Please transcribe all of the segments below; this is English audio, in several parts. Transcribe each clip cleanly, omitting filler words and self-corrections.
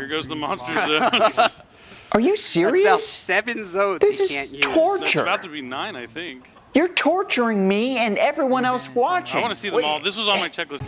Here goes the monster zones. Are you serious? That's now 7 zones This he can't is use. torture. It's about to be 9, I think. You're torturing me and everyone else watching. I want to see them all. This was on my checklist.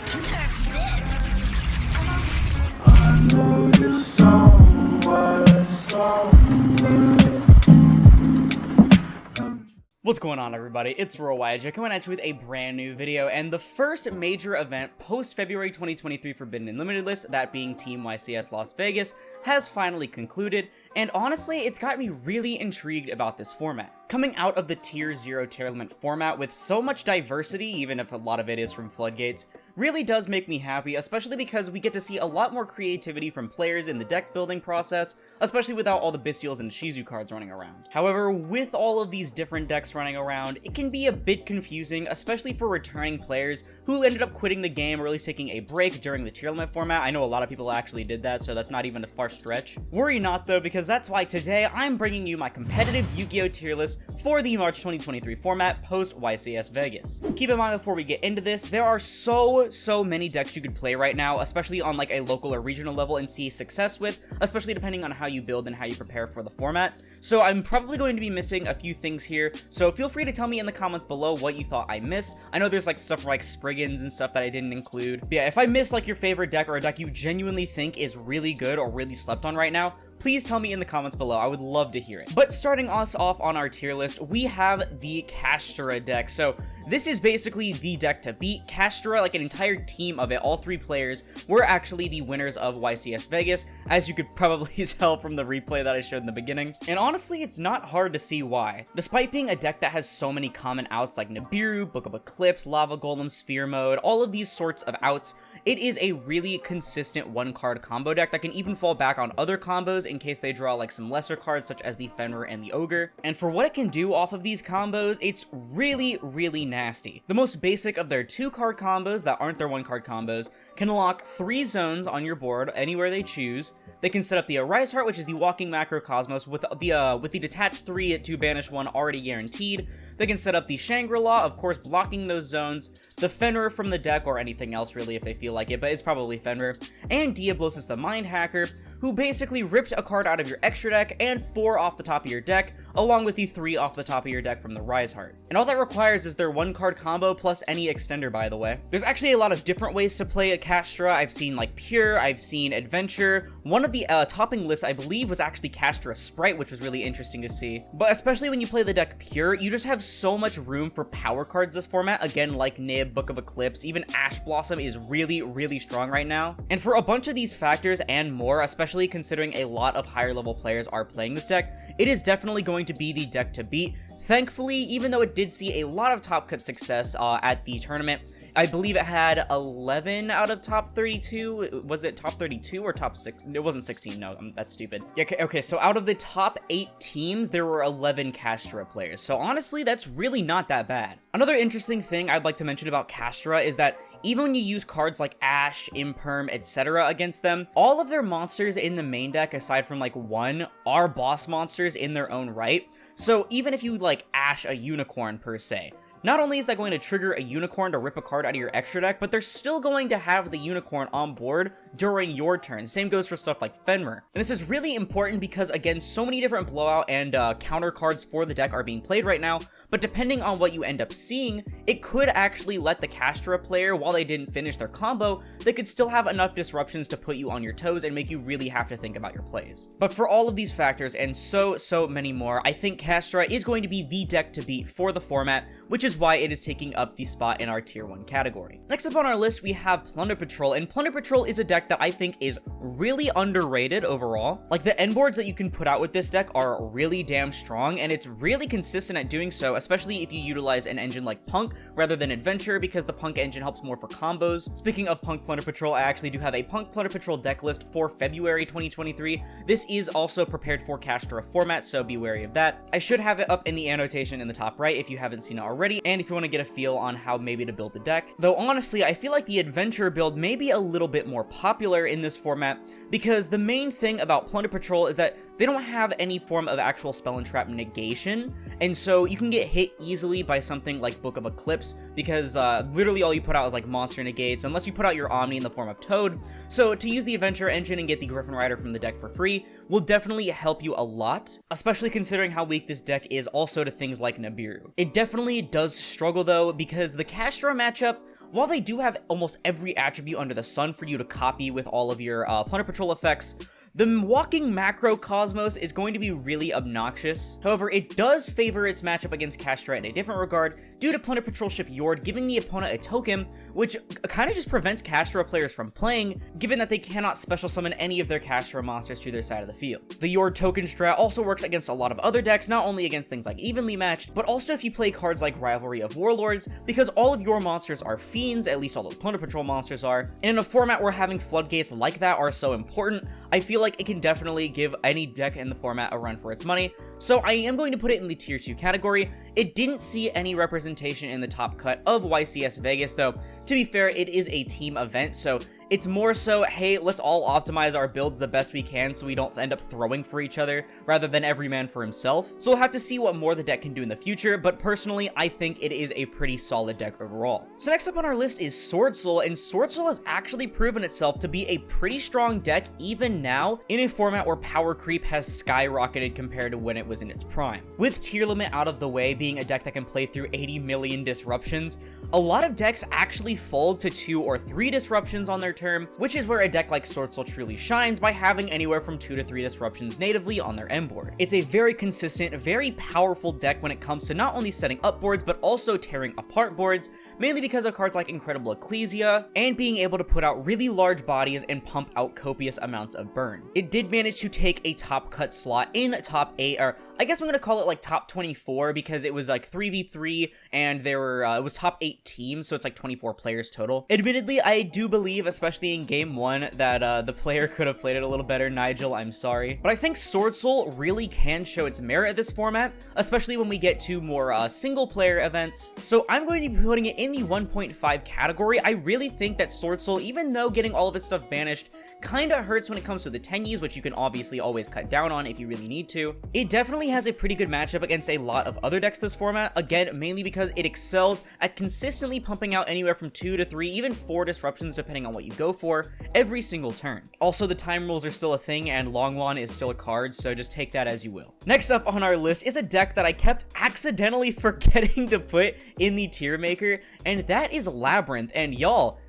What's going on, everybody? It's YCS coming at you with a brand new video, and the first major event post-February 2023 Forbidden Unlimited list, that being Team YCS Las Vegas, has finally concluded, and honestly, it's got me really intrigued about this format. Coming out of the Tier 0 tier limit format with so much diversity, even if a lot of it is from Floodgates, really does make me happy, especially because we get to see a lot more creativity from players in the deck building process, especially without all the Bestials and Shizu cards running around. However, with all of these different decks running around, it can be a bit confusing, especially for returning players who ended up quitting the game or at least taking a break during the tier limit format. I know a lot of people actually did that, so that's not even a far stretch. Worry not though, because that's why today I'm bringing you my competitive Yu-Gi-Oh tier list for the March 2023 format post YCS Vegas. Keep in mind before we get into this, there are so many decks you could play right now, especially on like a local or regional level, and see success with, especially depending on how you build and how you prepare for the format. So I'm probably going to be missing a few things here, so feel free to tell me in the comments below what you thought I missed. I know there's like stuff like Spriggans and stuff that I didn't include. But yeah, if I missed like your favorite deck or a deck you genuinely think is really good or really slept on right now, please tell me in the comments below. I would love to hear it. But starting us off on our tier list, we have the Kshatri-La deck. So this is basically the deck to beat. Kshatri-La, like an entire team of it, all 3 players, were actually the winners of YCS Vegas, as you could probably tell from the replay that I showed in the beginning. And honestly, it's not hard to see why. Despite being a deck that has so many common outs like Nibiru, Book of Eclipse, Lava Golem, Sphere Mode, all of these sorts of outs, it is a really consistent 1-card combo deck that can even fall back on other combos in case they draw like some lesser cards such as the Fenrir and the Ogre. And for what it can do off of these combos, it's really nasty. The most basic of their 2-card combos that aren't their 1-card combos can unlock 3 zones on your board anywhere they choose. They can set up the Arise Heart, which is the walking macrocosmos with the detached 3 to banish 1 already guaranteed. They can set up the Shangri-La, of course blocking those zones, the Fenrir from the deck, or anything else really if they feel like it, but it's probably Fenrir, and Diablosis the Mind Hacker, who basically ripped a card out of your extra deck and 4 off the top of your deck, along with the 3 off the top of your deck from the Rise Heart. And all that requires is their 1-card combo plus any extender, by the way. There's actually a lot of different ways to play a Kshatri-La. I've seen like Pure, I've seen Adventure. One of the topping lists, I believe, was actually Kshatri-La Sprite, which was really interesting to see. But especially when you play the deck Pure, you just have so much room for power cards this format. Again, like Nib, Book of Eclipse, even Ash Blossom is really strong right now. And for a bunch of these factors and more, especially considering a lot of higher level players are playing this deck, it is definitely going to be the deck to beat. Thankfully, even though it did see a lot of top cut success at the tournament, I believe it had 11 out of top 32. Was it top 32 or top 6? It wasn't 16. No, that's stupid. Yeah, okay, so out of the top 8 teams, there were 11 Kshatri-La players. So honestly, that's really not that bad. Another interesting thing I'd like to mention about Kshatri-La is that even when you use cards like Ash, Imperm, etc. against them, all of their monsters in the main deck, aside from like 1, are boss monsters in their own right. So even if you like Ash a unicorn per se, not only is that going to trigger a unicorn to rip a card out of your extra deck, but they're still going to have the unicorn on board during your turn. Same goes for stuff like Fenrir. And this is really important because, again, so many different blowout and counter cards for the deck are being played right now, but depending on what you end up seeing, it could actually let the Kshatri-La player, while they didn't finish their combo, they could still have enough disruptions to put you on your toes and make you really have to think about your plays. But for all of these factors and so many more, I think Kshatri-La is going to be the deck to beat for the format, which is why it is taking up the spot in our tier 1 category. Next up on our list, we have Plunder Patrol, and Plunder Patrol is a deck that I think is really underrated overall. Like, the end boards that you can put out with this deck are really damn strong, and it's really consistent at doing so, especially if you utilize an engine like Punk rather than Adventure, because the Punk engine helps more for combos. Speaking of Punk Plunder Patrol, I actually do have a Punk Plunder Patrol deck list for February 2023. This is also prepared for Kshatri-La format, so be wary of that. I should have it up in the annotation in the top right if you haven't seen it already, and if you want to get a feel on how maybe to build the deck. Though honestly, I feel like the Adventure build may be a little bit more popular in this format, because the main thing about Plunder Patrol is that they don't have any form of actual spell and trap negation, and so you can get hit easily by something like Book of Eclipse, because literally all you put out is like monster negates, unless you put out your Omni in the form of Toad. So to use the Adventure Engine and get the Griffin Rider from the deck for free will definitely help you a lot, especially considering how weak this deck is also to things like Nibiru. It definitely does struggle though, because the Kshatri-La matchup, while they do have almost every attribute under the sun for you to copy with all of your Plunder Patrol effects, the walking macro Cosmos is going to be really obnoxious. However, it does favor its matchup against Kshatri-La in a different regard, due to Plunder Patrol Ship Yord giving the opponent a token, which kind of just prevents Kshatri-La players from playing, given that they cannot special summon any of their Kshatri-La monsters to their side of the field. The Yord token strat also works against a lot of other decks, not only against things like Evenly Matched, but also if you play cards like Rivalry of Warlords, because all of your monsters are fiends, at least all those Plunder Patrol monsters are, and in a format where having floodgates like that are so important, I feel like it can definitely give any deck in the format a run for its money, so I am going to put it in the tier 2 category. It didn't see any representation in the top cut of YCS Vegas, though to be fair, it is a team event, so it's more so, hey, let's all optimize our builds the best we can so we don't end up throwing for each other, rather than every man for himself. So we'll have to see what more the deck can do in the future, but personally, I think it is a pretty solid deck overall. So next up on our list is Sword Soul, and Sword Soul has actually proven itself to be a pretty strong deck even now, in a format where power creep has skyrocketed compared to when it was in its prime. With tier limit out of the way, being a deck that can play through 80 million disruptions, a lot of decks actually fold to 2 or 3 disruptions on their term, which is where a deck like Sword Soul truly shines by having anywhere from 2 to 3 disruptions natively on their end board. It's a very consistent, very powerful deck when it comes to not only setting up boards, but also tearing apart boards, mainly because of cards like Incredible Ecclesia, and being able to put out really large bodies and pump out copious amounts of burn. It did manage to take a top cut slot in top 8, or I guess I'm gonna call it like top 24, because it was like 3v3, and there were, it was top 8 teams, so it's like 24 players total. Admittedly, I do believe, especially in game 1, that the player could have played it a little better. Nigel, I'm sorry. But I think Sword Soul really can show its merit at this format, especially when we get to more single player events. So I'm going to be putting it in the 1.5 category. I really think that Sword Soul, even though getting all of its stuff banished kinda hurts when it comes to the Tenyis, which you can obviously always cut down on if you really need to, it definitely has a pretty good matchup against a lot of other decks this format, again, mainly because it excels at consistently pumping out anywhere from 2 to 3, even 4 disruptions depending on what you go for, every single turn. Also, the time rules are still a thing, and Longwan is still a card, so just take that as you will. Next up on our list is a deck that I kept accidentally forgetting to put in the tier maker, and that is Labyrinth, and y'all,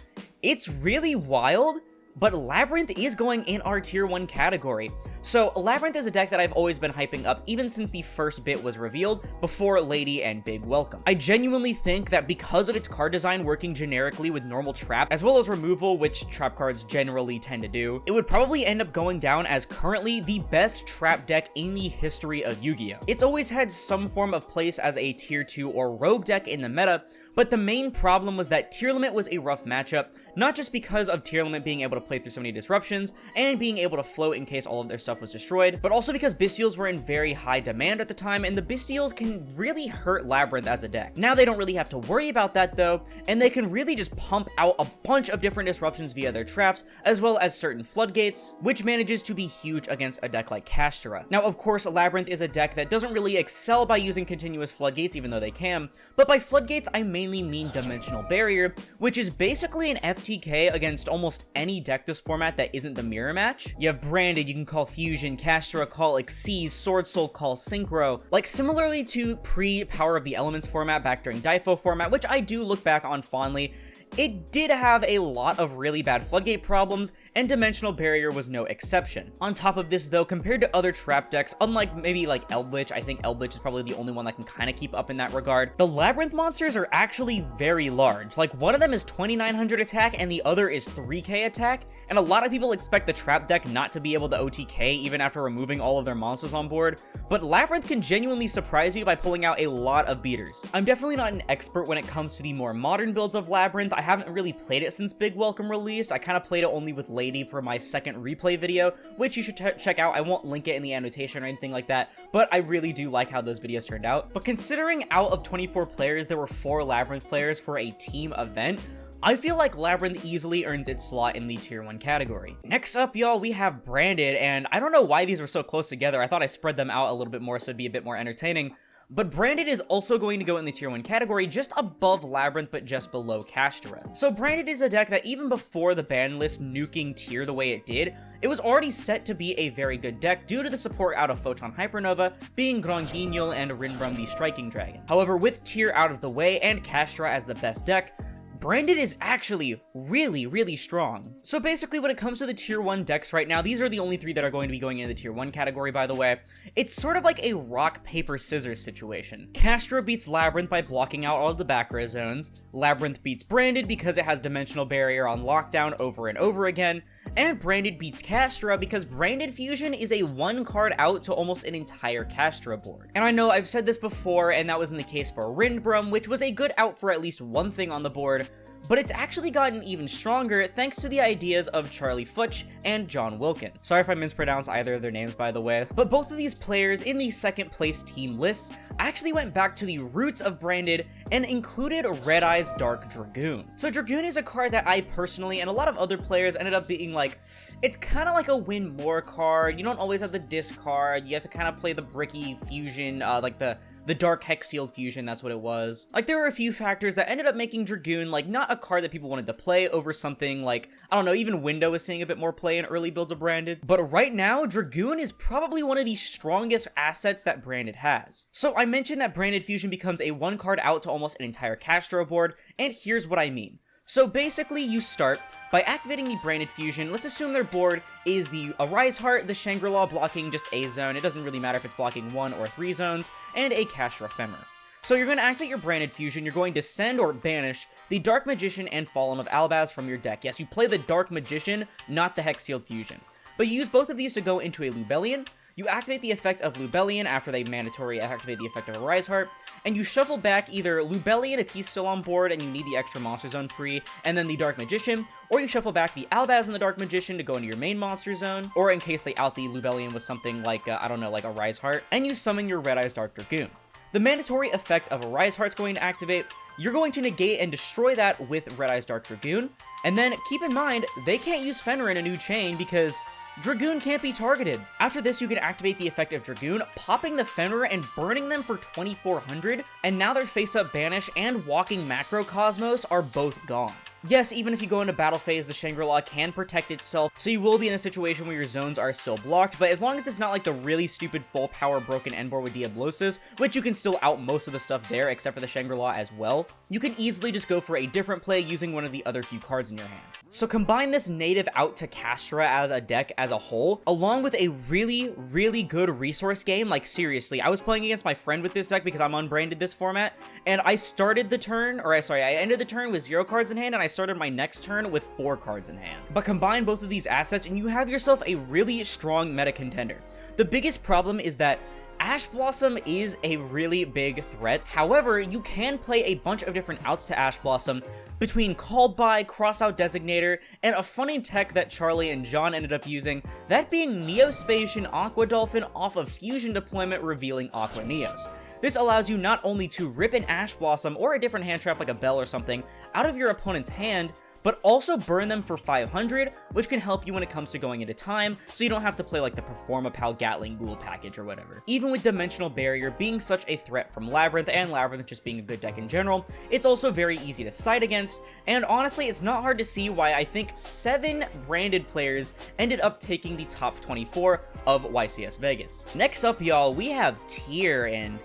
it's really wild, but Labyrinth is going in our tier 1 category. So Labyrinth is a deck that I've always been hyping up even since the first bit was revealed, before Lady and Big Welcome. I genuinely think that because of its card design working generically with normal trap, as well as removal, which trap cards generally tend to do, it would probably end up going down as currently the best trap deck in the history of Yu-Gi-Oh! It's always had some form of place as a tier 2 or rogue deck in the meta, but the main problem was that tier limit was a rough matchup, not just because of tier limit being able to play through so many disruptions and being able to float in case all of their stuff was destroyed, but also because Bystials were in very high demand at the time, and the Bystials can really hurt Labyrinth as a deck. Now they don't really have to worry about that though, and they can really just pump out a bunch of different disruptions via their traps, as well as certain floodgates, which manages to be huge against a deck like Kshatri-La. Now of course, Labyrinth is a deck that doesn't really excel by using continuous floodgates, even though they can, but by floodgates I mainly mean Dimensional Barrier, which is basically an FTK against almost any deck this format that isn't the mirror match. You have Branded, you can call Fusion, Kshatri-La call Xyz, Sword Soul call Synchro. Like similarly to pre-Power of the Elements format back during Difo format, which I do look back on fondly, it did have a lot of really bad floodgate problems, and Dimensional Barrier was no exception. On top of this though, compared to other trap decks, unlike maybe like Eldritch, I think Eldritch is probably the only one that can kind of keep up in that regard, the Labyrinth monsters are actually very large. Like one of them is 2900 attack and the other is 3k attack, and a lot of people expect the trap deck not to be able to OTK even after removing all of their monsters on board, but Labyrinth can genuinely surprise you by pulling out a lot of beaters. I'm definitely not an expert when it comes to the more modern builds of Labyrinth. I haven't really played it since Big Welcome released. I kind of played it only with Lady for my second replay video, which you should check out. I won't link it in the annotation or anything like that, but I really do like how those videos turned out. But considering out of 24 players, there were 4 Labyrinth players for a team event, I feel like Labyrinth easily earns its slot in the tier 1 category. Next up, y'all, we have Branded, and I don't know why these were so close together. I thought I spread them out a little bit more so it'd be a bit more entertaining. But Branded is also going to go in the tier 1 category, just above Labyrinth, but just below Kshatri-La. So Branded is a deck that even before the ban list nuking tier the way it did, it was already set to be a very good deck due to the support out of Photon Hypernova, being Gronguignol and Rinbrum the Striking Dragon. However, with tier out of the way and Kshatri-La as the best deck, Branded is actually really strong. So basically when it comes to the tier 1 decks right now, these are the only 3 that are going to be going in the tier 1 category, by the way. It's sort of like a rock, paper, scissors situation. Kshatri-La beats Labyrinth by blocking out all of the back row zones. Labyrinth beats Branded because it has Dimensional Barrier on lockdown over and over again. And Branded beats Kshatri-La because Branded Fusion is a 1 card out to almost an entire Kshatri-La board. And I know I've said this before, and that wasn't the case for Rinbrum, which was a good out for at least one thing on the board, but it's actually gotten even stronger thanks to the ideas of Charlie Futch and John Wilkin. Sorry if I mispronounced either of their names, by the way, but both of these players in the second place team lists actually went back to the roots of Branded and included Red Eye's Dark Dragoon. So Dragoon is a card that I personally and a lot of other players ended up being like, it's kind of like a win more card. You don't always have the discard. You have to kind of play the bricky fusion, like the Dark Hex Sealed Fusion, that's what it was. Like, there were a few factors that ended up making Dragoon, like, not a card that people wanted to play over something like, I don't know, even Window is seeing a bit more play in early builds of Branded. But right now, Dragoon is probably one of the strongest assets that Branded has. So I mentioned that Branded Fusion becomes a 1 card out to almost an entire Kshatri-La board, and here's what I mean. So basically, you start by activating the Branded Fusion. Let's assume their board is the Arise Heart, the Shangri-La blocking just a zone. It doesn't really matter if it's blocking 1 or 3 zones, and a Kshatri-La Ephemer. So you're going to activate your Branded Fusion. You're going to send or banish the Dark Magician and Fallen of Albaz from your deck. Yes, you play the Dark Magician, not the Hex Sealed Fusion. But you use both of these to go into a Lubellion. You activate the effect of Lubellion after they mandatory activate the effect of Arise Heart, and you shuffle back either Lubellion if he's still on board and you need the extra Monster Zone free, and then the Dark Magician, or you shuffle back the Albaz and the Dark Magician to go into your main Monster Zone, or in case they out the Lubellion with something like, I don't know, like Arise Heart, and you summon your Red Eye's Dark Dragoon. The mandatory effect of Arise Heart's going to activate. You're going to negate and destroy that with Red Eye's Dark Dragoon, and then keep in mind, they can't use Fenrir in a new chain because Dragoon can't be targeted. After this, you can activate the effect of Dragoon, popping the Fenrir and burning them for 2400, and now their face-up Banish and Walking Macrocosmos are both gone. Yes, even if you go into battle phase, the Shangri-La can protect itself, so you will be in a situation where your zones are still blocked, but as long as it's not like the really stupid full power broken Endboard with Diablosis, which you can still out most of the stuff there except for the Shangri-La as well, you can easily just go for a different play using one of the other few cards in your hand. So combine this native out to Kshatri-La as a deck as a whole, along with a really good resource game. Like seriously, I was playing against my friend with this deck because I'm unbranded this format, and I started the turn, I ended the turn with 0 cards in hand, and I started my next turn with 4 cards in hand. But combine both of these assets and you have yourself a really strong meta contender. The biggest problem is that Ash Blossom is a really big threat. However, you can play a bunch of different outs to Ash Blossom between Called By, Crossout Designator, and a funny tech that Charlie and John ended up using, that being Neospatian Aqua Dolphin off of Fusion Deployment revealing Aqua Neos. This allows you not only to rip an Ash Blossom or a different hand trap like a Bell or something out of your opponent's hand, but also burn them for 500, which can help you when it comes to going into time, so you don't have to play like the Performapal Gatling Ghoul package or whatever. Even with Dimensional Barrier being such a threat from Labyrinth, and Labyrinth just being a good deck in general, it's also very easy to side against, and honestly, it's not hard to see why I think 7 branded players ended up taking the top 24 of YCS Vegas. Next up, y'all, we have Tyr, and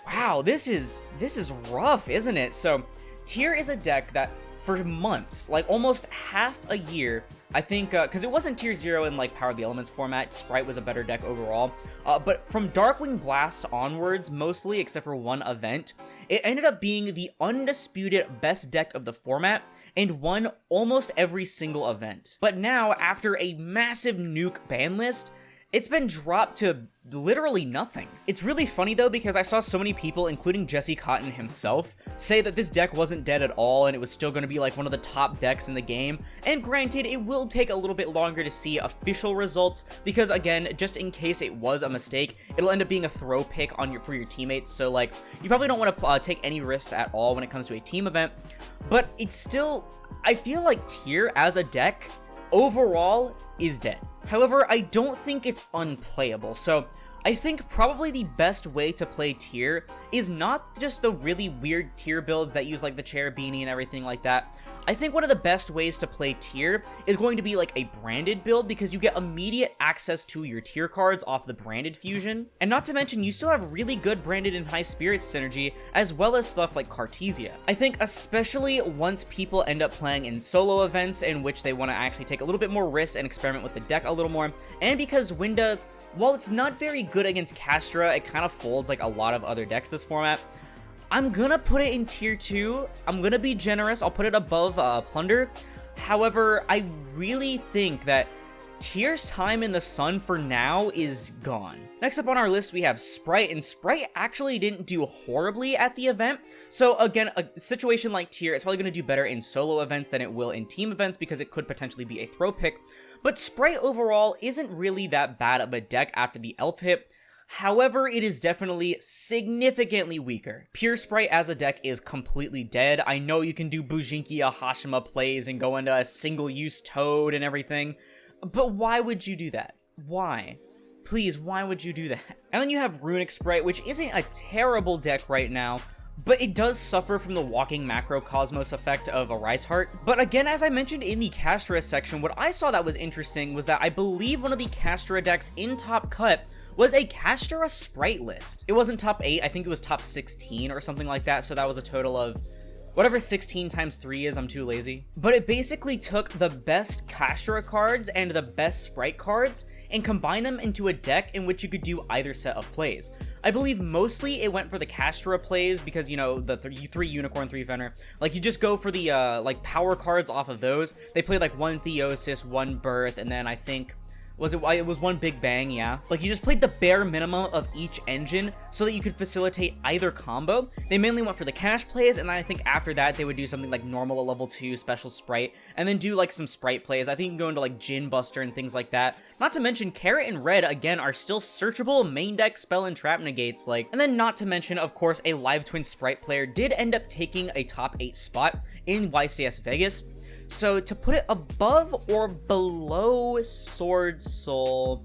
wow, this is rough, isn't it? So, Tyr is a deck that for months, like almost half a year, I think, because it wasn't Tier 0 in like Power of the Elements format, Sprite was a better deck overall, but from Darkwing Blast onwards, mostly except for one event, it ended up being the undisputed best deck of the format and won almost every single event. But now, after a massive nuke ban list, it's been dropped to literally nothing. It's really funny though, because I saw so many people, including Jesse Cotton himself, say that this deck wasn't dead at all and it was still going to be like one of the top decks in the game. And granted, it will take a little bit longer to see official results, because again, just in case it was a mistake, it'll end up being a throw pick for your teammates. So like, you probably don't want to take any risks at all when it comes to a team event. But it's still, I feel like Tier as a deck overall is dead. However, I don't think it's unplayable, so I think probably the best way to play Tier is not just the really weird Tier builds that use like the chair beanie and everything like that. I think one of the best ways to play Tier is going to be like a branded build, because you get immediate access to your Tier cards off the branded fusion. And not to mention, you still have really good branded and high spirits synergy, as well as stuff like Cartesia. I think especially once people end up playing in solo events in which they want to actually take a little bit more risks and experiment with the deck a little more, and because Winda, while it's not very good against Kastra, it kind of folds like a lot of other decks this format. I'm gonna put it in tier 2. I'm gonna be generous. I'll put it above Plunder. However, I really think that Tier's time in the sun for now is gone. Next up on our list, we have Sprite, and Sprite actually didn't do horribly at the event. So again, a situation like Tier, it's probably going to do better in solo events than it will in team events, because it could potentially be a throw pick. But Sprite overall isn't really that bad of a deck after the elf hit. However, it is definitely significantly weaker. Pure Sprite as a deck is completely dead. I know you can do Bujinki Hashima plays and go into a single-use Toad and everything, but why would you do that? Why? Please, why would you do that? And then you have Runic Sprite, which isn't a terrible deck right now, but it does suffer from the walking macrocosmos effect of Arise Heart. But again, as I mentioned in the Kastra section, what I saw that was interesting was that I believe one of the Kastra decks in Top Cut was a Kastra Sprite list. It wasn't top 8, I think it was top 16 or something like that, so that was a total of whatever 16 times 3 is, I'm too lazy. But it basically took the best Kastra cards and the best Sprite cards and combined them into a deck in which you could do either set of plays. I believe mostly it went for the Kastra plays because, you know, the 3 Unicorn, 3 Fenrir. Like, you just go for the, like, power cards off of those. They played, like, 1 Theosis, 1 Birth, and then I think it was 1 Big Bang, yeah. Like, you just played the bare minimum of each engine so that you could facilitate either combo. They mainly went for the cash plays, and I think after that they would do something like normal at level 2, special Sprite, and then do like some Sprite plays. I think you can go into like Jin Buster and things like that. Not to mention, Carrot and Red, again, are still searchable main deck spell and trap negates, like, and then not to mention, of course, a Live Twin Sprite player did end up taking a top 8 spot in YCS Vegas. So to put it above or below Sword Soul,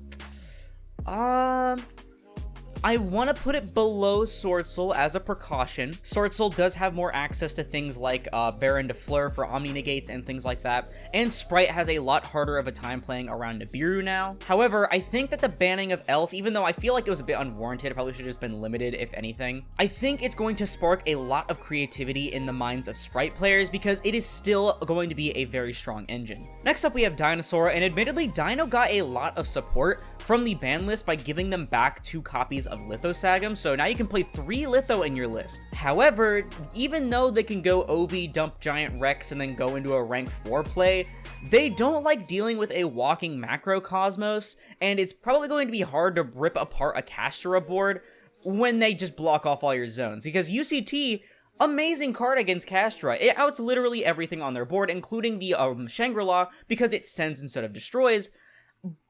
I want to put it below Sword Soul as a precaution. Sword Soul does have more access to things like Baron de Fleur for Omni Negates and things like that, and Sprite has a lot harder of a time playing around Nibiru now. However, I think that the banning of Elf, even though I feel like it was a bit unwarranted, it probably should have just been limited if anything, I think it's going to spark a lot of creativity in the minds of Sprite players because it is still going to be a very strong engine. Next up we have Dinosaur, and admittedly Dino got a lot of support from the ban list by giving them back 2 copies of Lithosagam, so now you can play 3 Litho in your list. However, even though they can go OV, dump Giant Rex, and then go into a rank 4 play, they don't like dealing with a walking macrocosmos, and it's probably going to be hard to rip apart a Kastra board when they just block off all your zones, because UCT, amazing card against Kastra. It outs literally everything on their board, including the Shangri-La, because it sends instead of destroys.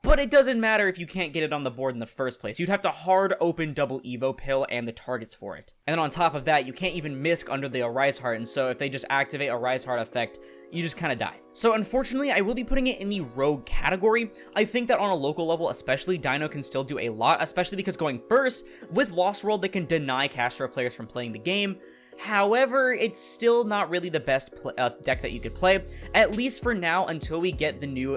But it doesn't matter if you can't get it on the board in the first place. You'd have to hard open double Evo Pill and the targets for it. And then on top of that, you can't even misc under the Arise Heart, and so if they just activate Arise Heart effect, you just kind of die. So unfortunately, I will be putting it in the rogue category. I think that on a local level especially, Dino can still do a lot, especially because going first, with Lost World, they can deny Kastra players from playing the game. However, it's still not really the best deck that you could play, at least for now, until we get the new,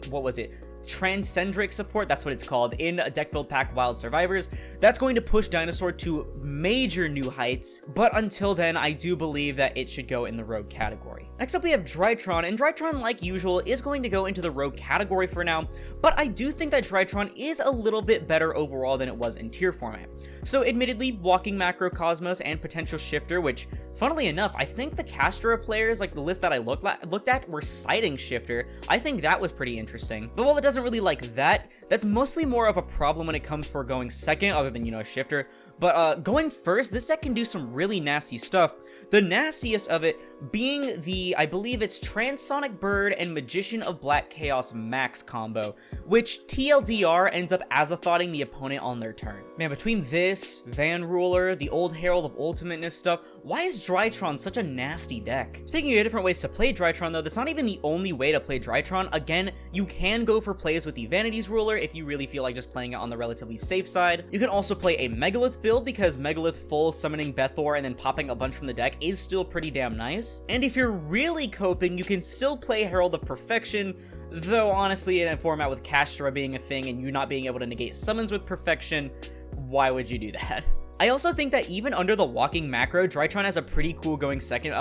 what was it? Transcendric support, that's what it's called, in a deck build pack Wild Survivors. That's going to push Dinosaur to major new heights, but until then, I do believe that it should go in the rogue category. Next up, we have Drytron, and Drytron, like usual, is going to go into the rogue category for now, but I do think that Drytron is a little bit better overall than it was in tier format. So admittedly, Walking Macrocosmos and Potential Shifter, which, funnily enough, I think the Kastra players, like the list that I looked at, were citing Shifter. I think that was pretty interesting. But while it doesn't doesn't really like that. That's mostly more of a problem when it comes for going second, other than, you know, shifter. But going first, this deck can do some really nasty stuff. The nastiest of it being the, I believe it's Transonic Bird and Magician of Black Chaos Max combo, which TLDR ends up Azathotting the opponent on their turn. Man, between this, Van Ruler, the old Herald of Ultimateness stuff, why is Drytron such a nasty deck? Speaking of different ways to play Drytron though, that's not even the only way to play Drytron. Again, you can go for plays with the Vanity's Ruler if you really feel like just playing it on the relatively safe side. You can also play a Megalith build because Megalith full summoning Bethor and then popping a bunch from the deck is still pretty damn nice. And if you're really coping, you can still play Herald of Perfection, though honestly in a format with Kshatri-La being a thing and you not being able to negate summons with Perfection, why would you do that? I also think that even under the walking macro, Drytron has a pretty cool going second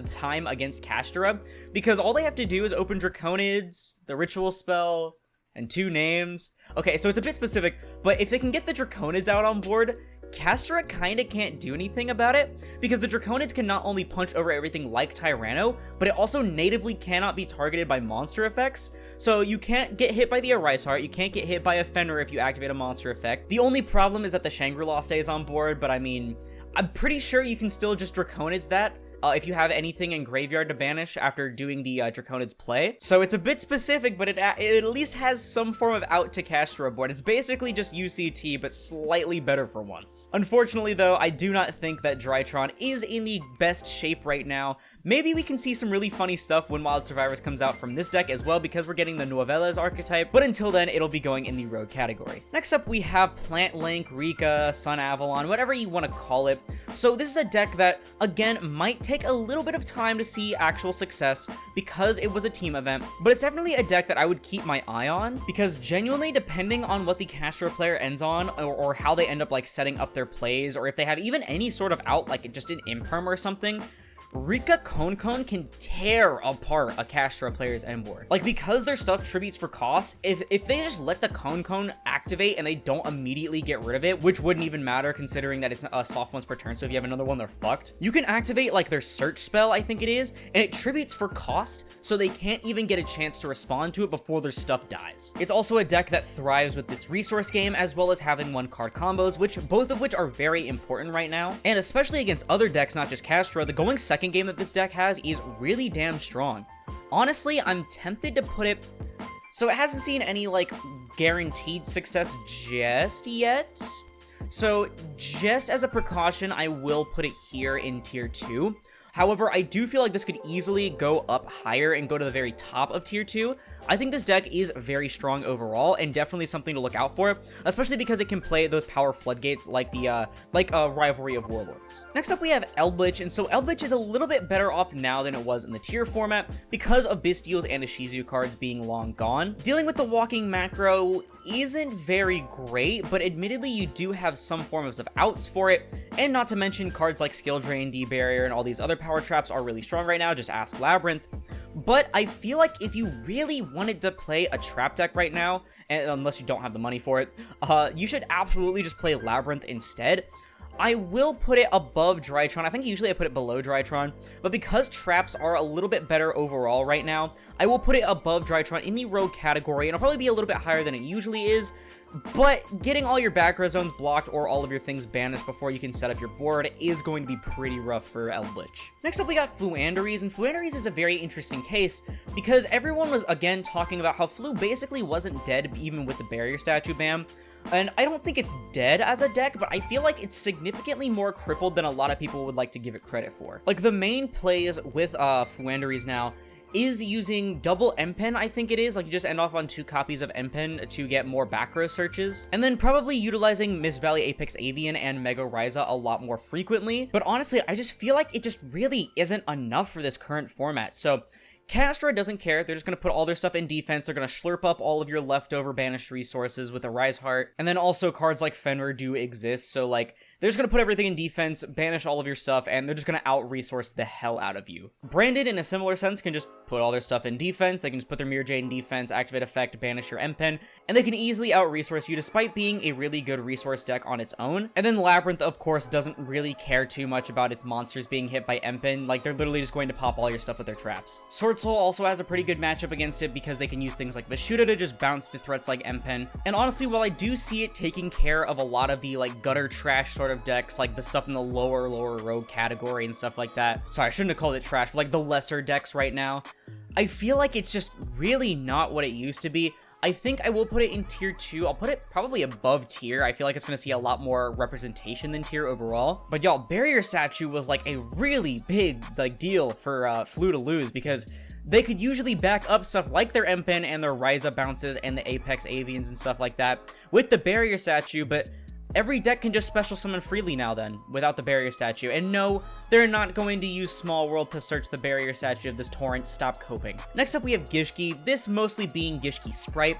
time against Kshatri-La, because all they have to do is open Draconids, the ritual spell, and 2 names. Okay, so it's a bit specific, but if they can get the Draconids out on board, Kshatri-La kinda can't do anything about it, because the Draconids can not only punch over everything like Tyranno, but it also natively cannot be targeted by monster effects, so you can't get hit by the Arise Heart, you can't get hit by a Fenrir if you activate a monster effect. The only problem is that the Shangri-La stays on board, but I mean, I'm pretty sure you can still just Draconids that, if you have anything in graveyard to banish after doing the Draconids play. So it's a bit specific, but it at least has some form of out to Kshatri-La board. It's basically just UCT, but slightly better for once. Unfortunately though, I do not think that Drytron is in the best shape right now. Maybe we can see some really funny stuff when Wild Survivors comes out from this deck as well, because we're getting the Novellas archetype, but until then, it'll be going in the road category. Next up, we have Plant Link, Rika, Sun Avalon, whatever you want to call it. So this is a deck that, again, might take a little bit of time to see actual success because it was a team event, but it's definitely a deck that I would keep my eye on, because genuinely, depending on what the Kshatri-La player ends on, or how they end up like setting up their plays, or if they have even any sort of out, like just an imperm or something, Rika Konkon can tear apart a Kshatri-La player's end board. Like, because their stuff tributes for cost, if they just let the Konkon activate and they don't immediately get rid of it, which wouldn't even matter considering that it's a soft once per turn, so if you have another one, they're fucked. You can activate, like, their search spell, I think it is, and it tributes for cost, so they can't even get a chance to respond to it before their stuff dies. It's also a deck that thrives with this resource game, as well as having 1-card combos, both of which are very important right now, and especially against other decks, not just Kshatri-La, the going second game that this deck has is really damn strong. Honestly, I'm tempted to put it, so it hasn't seen any like guaranteed success just yet, so just as a precaution, I will put it here in tier 2. However, I do feel like this could easily go up higher and go to the very top of tier 2. I think this deck is very strong overall and definitely something to look out for, especially because it can play those power floodgates like the Rivalry of Warlords. Next up, we have Eldritch, and so Eldritch is a little bit better off now than it was in the tier format because of Bystial's and Ishizu cards being long gone. Dealing with the walking macro isn't very great, but admittedly you do have some forms of outs for it, and not to mention cards like Skill Drain, D-Barrier, and all these other power traps are really strong right now, just ask Labyrinth. But I feel like if you really wanted to play a trap deck right now, and unless you don't have the money for it, you should absolutely just play Labyrinth instead. I will put it above Drytron. I think usually I put it below Drytron, but because traps are a little bit better overall right now, I will put it above Drytron in the rogue category, and it'll probably be a little bit higher than it usually is, but getting all your background zones blocked or all of your things banished before you can set up your board is going to be pretty rough for Eldritch. Next up, we got Fluanderies, and Fluanderies is a very interesting case because everyone was, again, talking about how Flu basically wasn't dead even with the Barrier Statue ban. And I don't think it's dead as a deck, but I feel like it's significantly more crippled than a lot of people would like to give it credit for. Like, the main plays with Fluanderies now is using double M-Pen, I think it is. Like, you just end off on 2 copies of M-Pen to get more back row searches. And then probably utilizing Mist Valley Apex Avian and Mega Ryza a lot more frequently. But honestly, I just feel like it just really isn't enough for this current format. So Kshatri-La doesn't care. They're just going to put all their stuff in defense. They're going to slurp up all of your leftover banished resources with a Rise Heart. And then also cards like Fenrir do exist. So like, they're just going to put everything in defense, banish all of your stuff, and they're just going to out-resource the hell out of you. Branded, in a similar sense, can just put all their stuff in defense. They can just put their Mirror Jade in defense, activate effect, banish your M-Pen, and they can easily out-resource you despite being a really good resource deck on its own. And then Labyrinth, of course, doesn't really care too much about its monsters being hit by M-Pen. Like, they're literally just going to pop all your stuff with their traps. Sword Soul also has a pretty good matchup against it because they can use things like Vishuddha to just bounce the threats like M-Pen. And honestly, while I do see it taking care of a lot of the like gutter trash sort of decks, like the stuff in the lower rogue category and stuff like that. Sorry, I shouldn't have called it trash, but like the lesser decks right now. I feel like it's just really not what it used to be. I think I will put it in tier 2. I'll put it probably above tier. I feel like it's going to see a lot more representation than tier overall. But y'all, Barrier Statue was like a really big like deal for Flu to lose because they could usually back up stuff like their M-Pen and their Rise Up bounces and the Apex Avians and stuff like that with the Barrier Statue, but every deck can just special summon freely now then, without the Barrier Statue. And no, they're not going to use Small World to search the Barrier Statue of this torrent. Stop coping. Next up we have Gishki, this mostly being Gishki Sprite.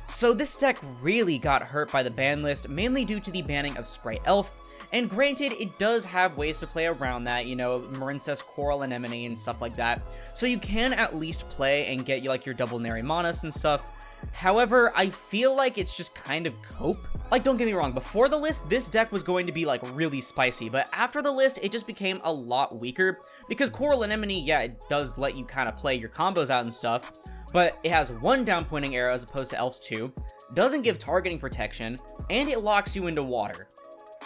So this deck really got hurt by the ban list, mainly due to the banning of Sprite Elf. And granted, it does have ways to play around that, you know, Marincess, Coral Anemone, and stuff like that. So you can at least play and get like your double Nerimanas and stuff. However, I feel like it's just kind of cope. Like, don't get me wrong, before the list, this deck was going to be like really spicy, but after the list, it just became a lot weaker because Coral Anemone, yeah, it does let you kind of play your combos out and stuff, but it has one down pointing arrow as opposed to Elf's 2, doesn't give targeting protection, and it locks you into water.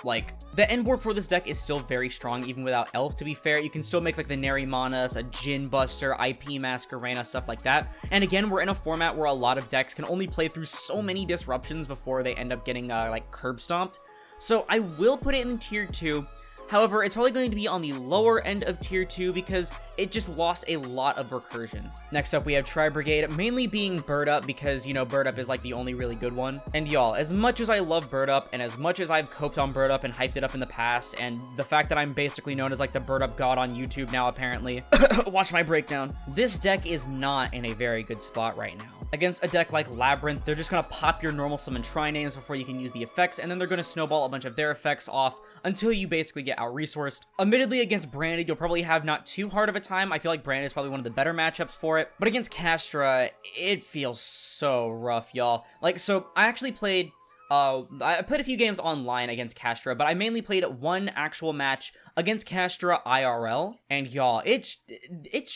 Like, the end board for this deck is still very strong, even without Elf, to be fair. You can still make, like, the Nerimanas, a Djinn Buster, IP Masquerena, stuff like that. And again, we're in a format where a lot of decks can only play through so many disruptions before they end up getting, like, curb stomped. So I will put it in tier 2. However, it's probably going to be on the lower end of tier 2 because it just lost a lot of recursion. Next up, we have Tri-Brigade, mainly being Bird Up because, you know, Bird Up is like the only really good one. And y'all, as much as I love Bird Up and as much as I've coped on Bird Up and hyped it up in the past, and the fact that I'm basically known as like the Bird Up god on YouTube now apparently, watch my breakdown, this deck is not in a very good spot right now. Against a deck like Labyrinth, they're just gonna pop your normal summon Tri-Names before you can use the effects, and then they're gonna snowball a bunch of their effects off until you basically get out-resourced. Admittedly, against Branded, you'll probably have not too hard of a time. I feel like Branded is probably one of the better matchups for it. But against Kastra, it feels so rough, y'all. Like, so I actually played I played a few games online against Kastra, but I mainly played one actual match against Kastra IRL, and y'all, it's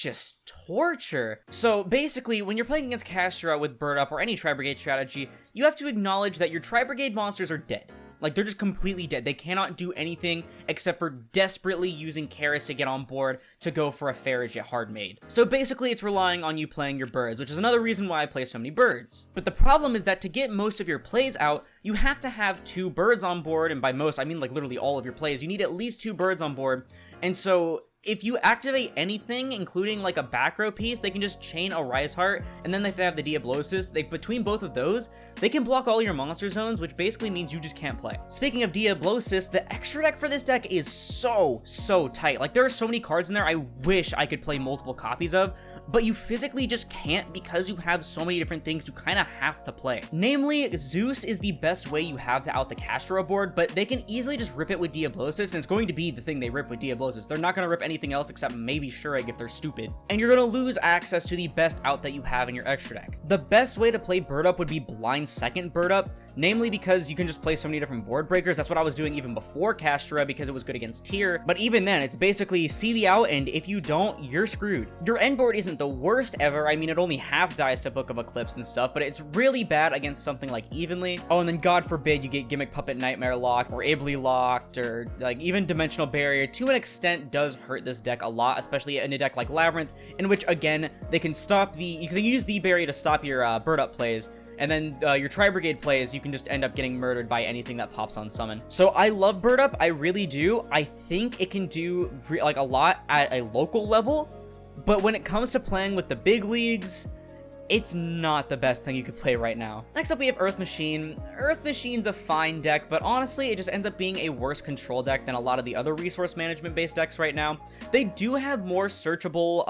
just torture. So basically, when you're playing against Kastra with Bird Up or any Tri-Brigade strategy, you have to acknowledge that your Tri-Brigade monsters are dead. Like, they're just completely dead. They cannot do anything except for desperately using Karis to get on board to go for a Farage hard made. So basically, it's relying on you playing your birds, which is another reason why I play so many birds. But the problem is that to get most of your plays out, you have to have 2 birds on board, and by most, I mean like literally all of your plays. You need at least 2 birds on board, and so if you activate anything, including like a back row piece, they can just chain a Rise Heart, and then if they have the Diablosis, between both of those, they can block all your monster zones, which basically means you just can't play. Speaking of Diablosis, the extra deck for this deck is so tight. Like, there are so many cards in there I wish I could play multiple copies of, but you physically just can't because you have so many different things you kind of have to play. Namely, Zeus is the best way you have to out the Kastra board, but they can easily just rip it with Diablosis, and it's going to be the thing they rip with Diablosis. They're not going to rip anything else except maybe Shureg if they're stupid. And you're going to lose access to the best out that you have in your extra deck. The best way to play Bird Up would be blind second Bird Up, namely because you can just play so many different board breakers. That's what I was doing even before Kastra because it was good against tier, but even then, it's basically see the out, and if you don't, you're screwed. Your end board isn't the worst ever. I mean, it only half dies to Book of Eclipse and stuff, but it's really bad against something like Evenly. Oh, and then God forbid you get Gimmick Puppet Nightmare locked or Ably locked, or like even Dimensional Barrier to an extent does hurt this deck a lot, especially in a deck like Labyrinth, in which again they can stop you can use the barrier to stop your Bird Up plays, and then your Tri-Brigade plays, you can just end up getting murdered by anything that pops on summon. So I love Bird Up, I really do. I think it can do like a lot at a local level, but when it comes to playing with the big leagues, it's not the best thing you could play right now. Next up, we have Earth Machine. Earth Machine's a fine deck, but honestly, it just ends up being a worse control deck than a lot of the other resource management based decks right now. They do have more searchable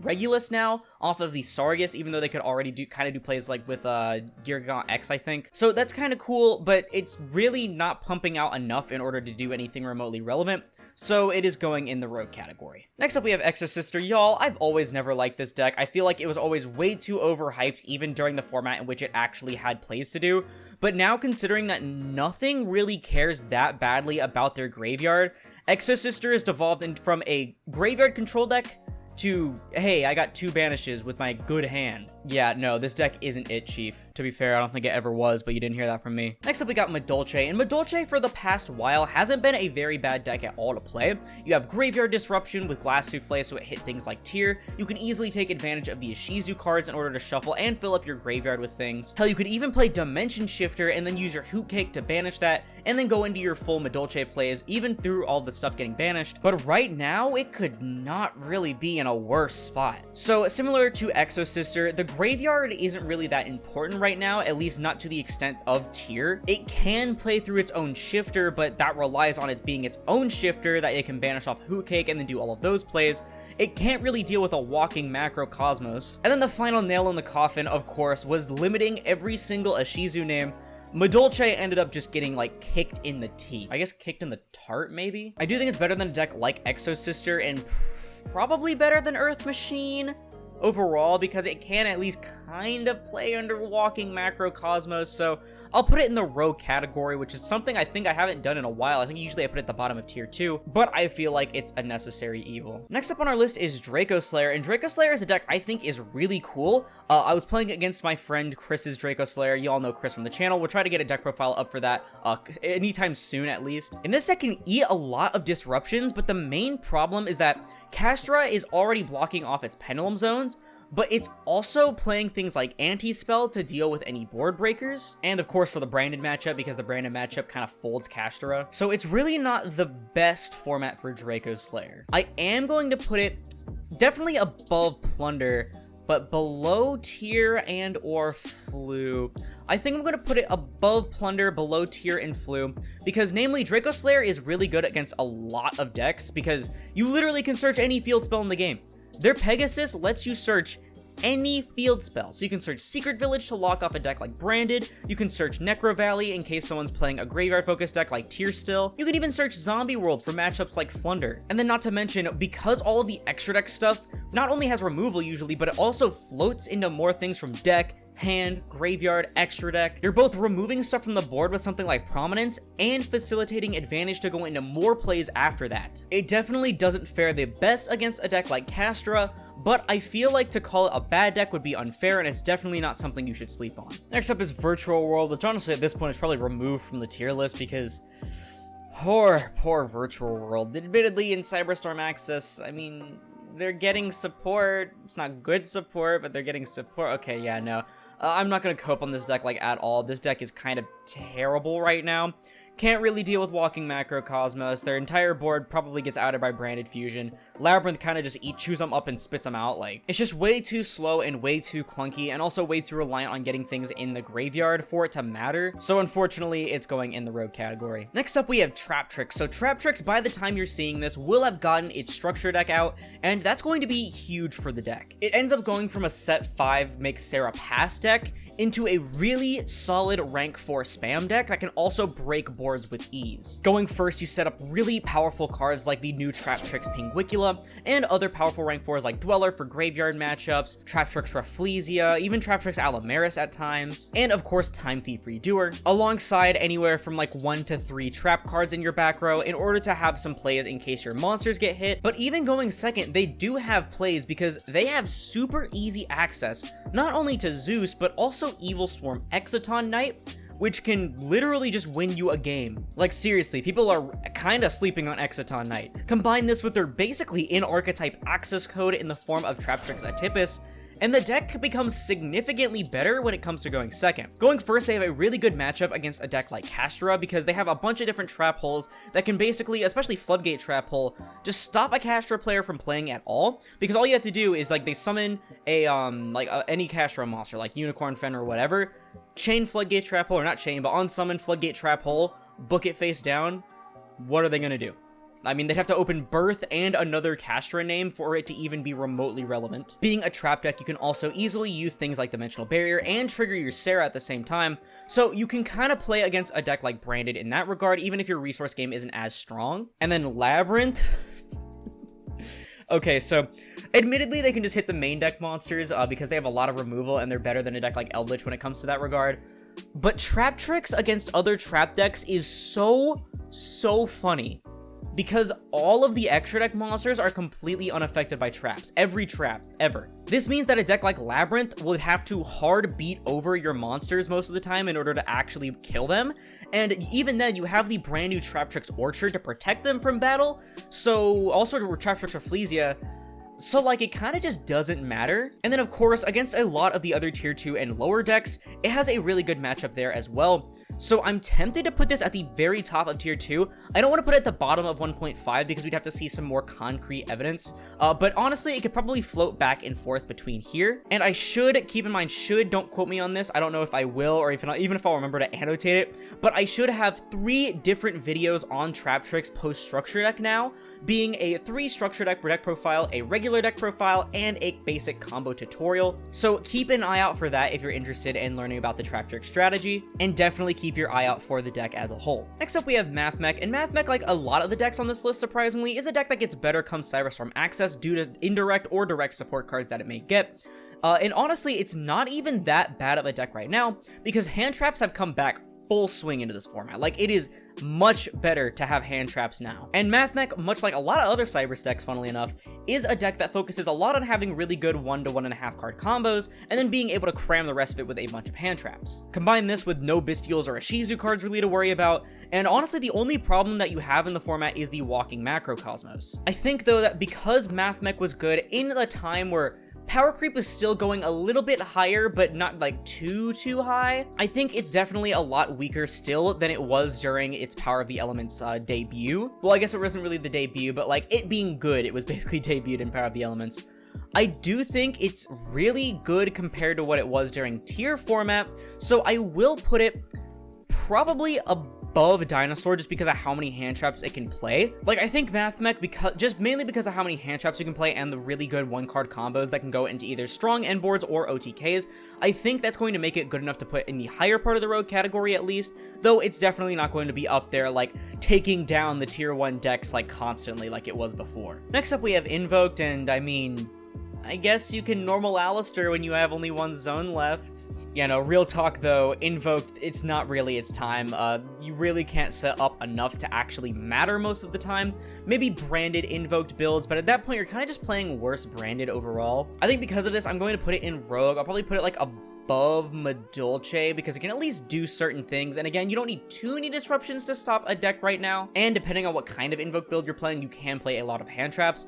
Regulus now off of the Sargus, even though they could already do plays like with Yugioh X, I think. So that's kind of cool, but it's really not pumping out enough in order to do anything remotely relevant. So it is going in the rogue category. Next up, we have Exosister. Y'all, I've always never liked this deck. I feel like it was always way too overhyped, even during the format in which it actually had plays to do. But now, considering that nothing really cares that badly about their graveyard, Exosister has devolved from a graveyard control deck to, hey, I got 2 banishes with my good hand. Yeah, no, this deck isn't it, Chief. To be fair, I don't think it ever was, but you didn't hear that from me. Next up, we got Madolche, and Madolche for the past while hasn't been a very bad deck at all to play. You have Graveyard Disruption with Glass Souffle, so it hit things like Tier. You can easily take advantage of the Ishizu cards in order to shuffle and fill up your graveyard with things. Hell, you could even play Dimension Shifter and then use your Hoot Cake to banish that, and then go into your full Madolche plays, even through all the stuff getting banished. But right now, it could not really be in a worse spot. So, similar to Exosister, the graveyard isn't really that important right now, at least not to the extent of Tier. It can play through its own shifter, but that relies on it being its own shifter that it can banish off Hoot Cake and then do all of those plays. It can't really deal with a walking macrocosmos. And then the final nail in the coffin, of course, was limiting every single Ishizu name. Madolche ended up just getting, like, kicked in the teeth. I guess kicked in the tart, maybe? I do think it's better than a deck like Exosister, and probably better than Earth Machine overall, because it can at least kind of play under walking macrocosmos, so I'll put it in the rogue category, which is something I think I haven't done in a while. I think usually I put it at the bottom of tier 2, but I feel like it's a necessary evil. Next up on our list is Draco Slayer, and Draco Slayer is a deck I think is really cool. I was playing against my friend Chris's Draco Slayer. You all know Chris from the channel. We'll try to get a deck profile up for that anytime soon, at least. And this deck can eat a lot of disruptions, but the main problem is that Kshatri-La is already blocking off its pendulum zones, but it's also playing things like Anti-Spell to deal with any board breakers, and of course for the branded matchup, because the branded matchup kind of folds Kshatri-La. So it's really not the best format for Draco Slayer. I am going to put it definitely above Plunder, but below Tier and or Flu. I think I'm going to put it above Plunder, below Tier and Flu, because namely Draco Slayer is really good against a lot of decks, because you literally can search any field spell in the game. Their Pegasus lets you search any field spell. So you can search Secret Village to lock off a deck like Branded. You can search Necro Valley in case someone's playing a graveyard-focused deck like Tier Still. You can even search Zombie World for matchups like Flunder. And then not to mention, because all of the extra deck stuff not only has removal usually, but it also floats into more things from deck, hand, graveyard, extra deck. You're both removing stuff from the board with something like Prominence and facilitating advantage to go into more plays after that. It definitely doesn't fare the best against a deck like Kshatri-La, but I feel like to call it a bad deck would be unfair, and it's definitely not something you should sleep on. Next up is Virtual World, which honestly at this point is probably removed from the tier list because poor Virtual World. Admittedly, in Cyberstorm Access, I mean, they're getting support. It's not good support, but they're getting support. Okay, yeah, no. I'm not going to cope on this deck, like, at all. This deck is kind of terrible right now. Can't really deal with Walking Macrocosmos. Their entire board probably gets outed by Branded Fusion. Labyrinth kind of just chews them up and spits them out. Like, it's just way too slow and way too clunky, and also way too reliant on getting things in the graveyard for it to matter. So unfortunately, it's going in the rogue category. Next up, we have Trap Tricks. So Trap Tricks, by the time you're seeing this, will have gotten its structure deck out, and that's going to be huge for the deck. It ends up going from a set 5 make Sarah pass deck into a really solid rank 4 spam deck that can also break boards with ease. Going first, you set up really powerful cards like the new Trap Tricks Pinguicula, and other powerful rank 4s like Dweller for graveyard matchups, Trap Tricks Rafflesia, even Trap Tricks Allomeris at times, and of course Time Thief Redoer, alongside anywhere from like 1 to 3 trap cards in your back row in order to have some plays in case your monsters get hit. But even going second, they do have plays because they have super easy access, not only to Zeus, but also Evil Swarm Exciton Knight, which can literally just win you a game. Like, seriously, people are kind of sleeping on Exciton Knight. Combine this with their basically in-archetype access code in the form of Trap Tricks Atypus, and the deck becomes significantly better when it comes to going second. Going first, they have a really good matchup against a deck like Kshatri-La because they have a bunch of different trap holes that can basically, especially Floodgate Trap Hole, just stop a Kshatri-La player from playing at all, because all you have to do is like they summon a any Kshatri-La monster like Unicorn Fen or whatever, chain Floodgate Trap Hole, or not chain, but unsummon Floodgate Trap Hole, book it face down. What are they gonna do? I mean, they'd have to open Birth and another Kshatri-La name for it to even be remotely relevant. Being a trap deck, you can also easily use things like Dimensional Barrier and trigger your Sarah at the same time, so you can kind of play against a deck like Branded in that regard, even if your resource game isn't as strong. And then Labyrinth. Okay, so admittedly, they can just hit the main deck monsters because they have a lot of removal and they're better than a deck like Eldritch when it comes to that regard. But Trap Tricks against other trap decks is so funny, because all of the extra deck monsters are completely unaffected by traps. Every trap, ever. This means that a deck like Labyrinth would have to hard beat over your monsters most of the time in order to actually kill them. And even then, you have the brand new Trap Tricks Orchard to protect them from battle. So, also Trap Tricks Rafflesia. So, like, it kind of just doesn't matter. And then, of course, against a lot of the other tier 2 and lower decks, it has a really good matchup there as well. So I'm tempted to put this at the very top of tier 2. I don't want to put it at the bottom of 1.5 because we'd have to see some more concrete evidence. But honestly, it could probably float back and forth between here. And I should, keep in mind, don't quote me on this. I don't know if I will, or even if I'll remember to annotate it. But I should have 3 different videos on Trap Tricks post-structure deck now, being a 3 structure deck deck profile, a regular deck profile, and a basic combo tutorial. So keep an eye out for that if you're interested in learning about the Trap Trick strategy, and definitely keep your eye out for the deck as a whole. Next up, we have Mathmech, and Mathmech, like a lot of the decks on this list, surprisingly, is a deck that gets better come Cyberstorm Access due to indirect or direct support cards that it may get. And honestly, it's not even that bad of a deck right now, because hand traps have come back full swing into this format. Like, it is much better to have hand traps now. And Mathmech, much like a lot of other Cybers decks, funnily enough, is a deck that focuses a lot on having really good 1 to 1.5 card combos, and then being able to cram the rest of it with a bunch of hand traps. Combine this with no Bestials or Ishizu cards really to worry about, and honestly, the only problem that you have in the format is the walking Macrocosmos. I think, though, that because Mathmech was good in the time where power creep is still going a little bit higher, but not like too high, I think it's definitely a lot weaker still than it was during its Power of the Elements debut. Well, I guess it wasn't really the debut, but like it being good, it was basically debuted in Power of the Elements. I do think it's really good compared to what it was during tier format, so I will put it probably above Dinosaur just because of how many hand traps it can play. Like, I think Mathmech, mainly because of how many hand traps you can play and the really good 1-card combos that can go into either strong end boards or OTKs, I think that's going to make it good enough to put in the higher part of the road category at least, though it's definitely not going to be up there like taking down the tier 1 decks like constantly like it was before. Next up, we have Invoked, and I mean, I guess you can normal Alistair when you have only 1 zone left. Yeah, no, real talk though, Invoked, it's not really its time. You really can't set up enough to actually matter most of the time. Maybe branded Invoked builds, but at that point you're kind of just playing worse branded overall. I think because of this, I'm going to put it in Rogue. I'll probably put it like above Madolche because it can at least do certain things. And again, you don't need too many disruptions to stop a deck right now. And depending on what kind of Invoke build you're playing, you can play a lot of hand traps.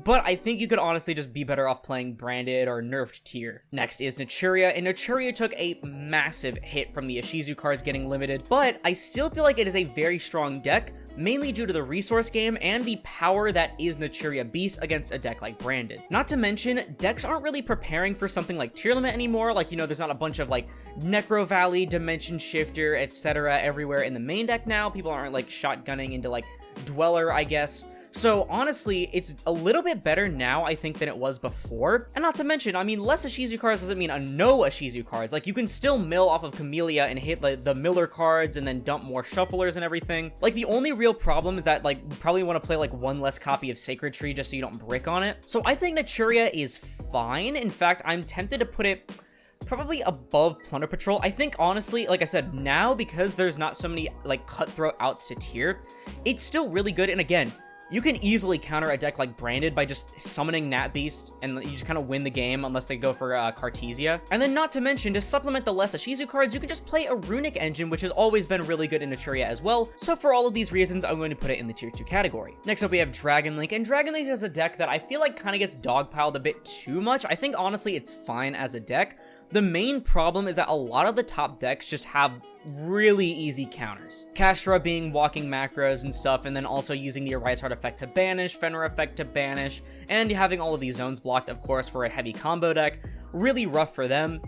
But I think you could honestly just be better off playing Branded or Nerfed tier. Next is Naturia, and Naturia took a massive hit from the Ishizu cards getting limited, but I still feel like it is a very strong deck, mainly due to the resource game and the power that is Naturia Beast against a deck like Branded. Not to mention, decks aren't really preparing for something like Tier Limit anymore, like, you know, there's not a bunch of like Necro Valley, Dimension Shifter, etc. everywhere in the main deck now. People aren't like shotgunning into like Dweller, I guess. So honestly, it's a little bit better now, I think, than it was before. And not to mention, I mean, less Ishizu cards doesn't mean no Ishizu cards. Like, you can still mill off of Camellia and hit like the Miller cards and then dump more Shufflers and everything. Like, the only real problem is that, like, you probably want to play like 1 less copy of Sacred Tree just so you don't brick on it. So I think Naturia is fine. In fact, I'm tempted to put it probably above Plunder Patrol. I think, honestly, like I said, now, because there's not so many like cutthroat outs to tier, it's still really good. And again, you can easily counter a deck like Branded by just summoning Nat Beast, and you just kind of win the game unless they go for Cartesia. And then not to mention, to supplement the less Shizu cards, you can just play a Runic Engine, which has always been really good in Echuria as well. So for all of these reasons, I'm going to put it in the tier 2 category. Next up, we have Dragon Link, and Dragon Link is a deck that I feel like kind of gets dogpiled a bit too much. I think honestly it's fine as a deck. The main problem is that a lot of the top decks just have really easy counters. Kshatri-La being walking macros and stuff, and then also using the Arise Heart effect to banish, Fenrir effect to banish, and having all of these zones blocked, of course, for a heavy combo deck. Really rough for them.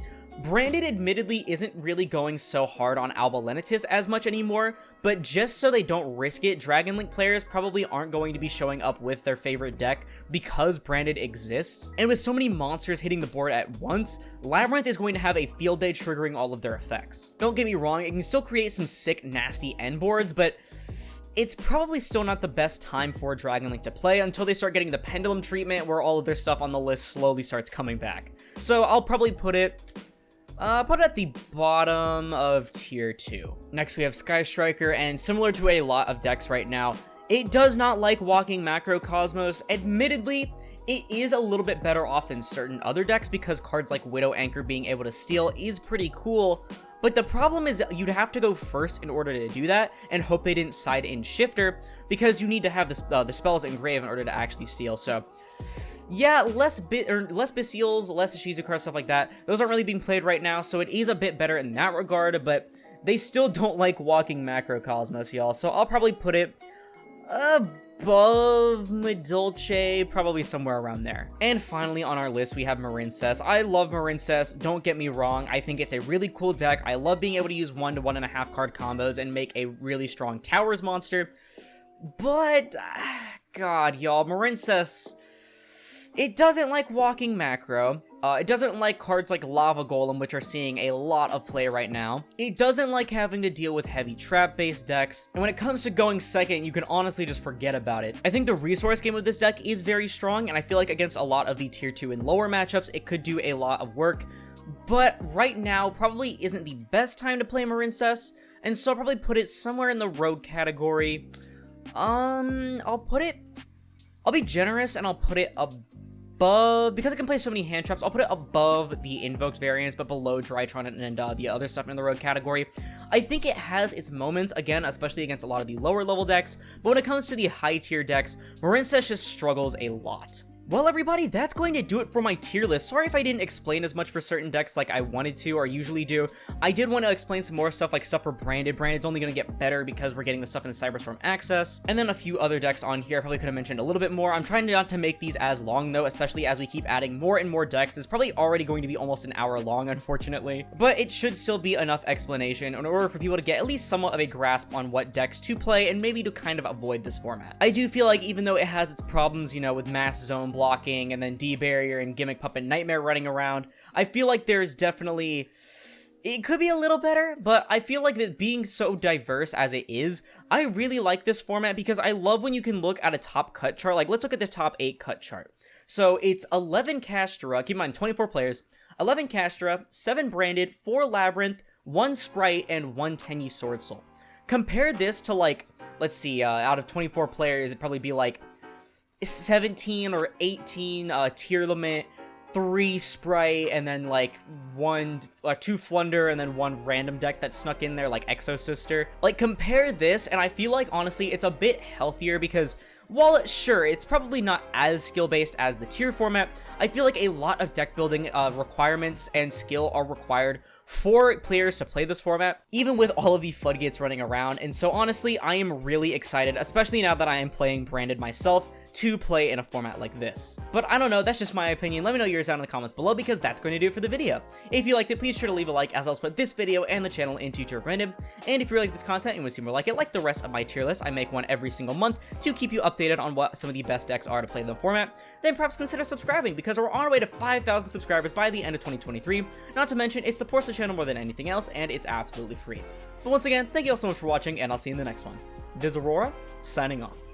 Branded admittedly isn't really going so hard on Alba Lenitis as much anymore, but just so they don't risk it, Dragon Link players probably aren't going to be showing up with their favorite deck because Branded exists. And with so many monsters hitting the board at once, Labyrinth is going to have a field day triggering all of their effects. Don't get me wrong, it can still create some sick, nasty end boards, but it's probably still not the best time for Dragon Link to play until they start getting the Pendulum treatment where all of their stuff on the list slowly starts coming back. So I'll probably put it at the bottom of tier 2. Next we have Sky Striker, and similar to a lot of decks right now, it does not like walking Macro Cosmos. Admittedly, it is a little bit better off than certain other decks because cards like Widow Anchor being able to steal is pretty cool, but the problem is that you'd have to go first in order to do that and hope they didn't side in Shifter because you need to have the spells engraved in order to actually steal. So yeah, less Bystials, less Shizu, stuff like that. Those aren't really being played right now, so it is a bit better in that regard, but they still don't like walking Macrocosmos, y'all. So I'll probably put it above Medulce, probably somewhere around there. And finally on our list, we have Marincess. I love Marincess, don't get me wrong. I think it's a really cool deck. I love being able to use 1 to 1.5 card combos and make a really strong Towers monster. But, God, y'all, Marincess, it doesn't like walking macro. It doesn't like cards like Lava Golem, which are seeing a lot of play right now. It doesn't like having to deal with heavy trap-based decks. And when it comes to going second, you can honestly just forget about it. I think the resource game of this deck is very strong, and I feel like against a lot of the tier 2 and lower matchups, it could do a lot of work. But right now, probably isn't the best time to play Marincess, and so I'll probably put it somewhere in the rogue category. I'll be generous, and I'll put it above, because it can play so many hand traps, I'll put it above the Invoked variants, but below Drytron and the other stuff in the rogue category. I think it has its moments, again, especially against a lot of the lower level decks, but when it comes to the high tier decks, Marincess just struggles a lot. Well, everybody, that's going to do it for my tier list. Sorry if I didn't explain as much for certain decks like I wanted to or usually do. I did want to explain some more stuff, like stuff for Branded. Branded's only going to get better because we're getting the stuff in the Cyberstorm Access. And then a few other decks on here I probably could have mentioned a little bit more. I'm trying not to make these as long, though, especially as we keep adding more and more decks. It's probably already going to be almost an hour long, unfortunately. But it should still be enough explanation in order for people to get at least somewhat of a grasp on what decks to play and maybe to kind of avoid this format. I do feel like even though it has its problems, you know, with mass zone blocking and then D-Barrier and Gimmick Puppet Nightmare running around, I feel like there's definitely, it could be a little better, but I feel like that being so diverse as it is, I really like this format because I love when you can look at a top cut chart. Like, let's look at this top 8 cut chart. So it's 11 Kshatri-La, keep in mind 24 players, 11 Kshatri-La, 7 Branded, 4 Labyrinth, 1 Sprite, and 1 Tenyi Sword Soul. Compare this to, like, let's see, out of 24 players, it'd probably be like 17 or 18 tier limit, 3 Sprite, and then like 2 Flunder, and then 1 random deck that snuck in there like Exo Sister. Like, compare this, and I feel like honestly it's a bit healthier because while it's probably not as skill-based as the tier format, I feel like a lot of deck building requirements and skill are required for players to play this format, even with all of the floodgates running around. And so honestly, I am really excited, especially now that I am playing Branded myself, to play in a format like this. But I don't know, that's just my opinion. Let me know yours down in the comments below, because that's going to do it for the video. If you liked it, please be sure to leave a like, as I'll split this video and the channel into tier random. And if you really like this content and want to see more like it, like the rest of my tier list, I make one every single month to keep you updated on what some of the best decks are to play in the format, then perhaps consider subscribing, because we're on our way to 5,000 subscribers by the end of 2023. Not to mention, it supports the channel more than anything else, and it's absolutely free. But once again, thank you all so much for watching, and I'll see you in the next one. This is Aurora, signing off.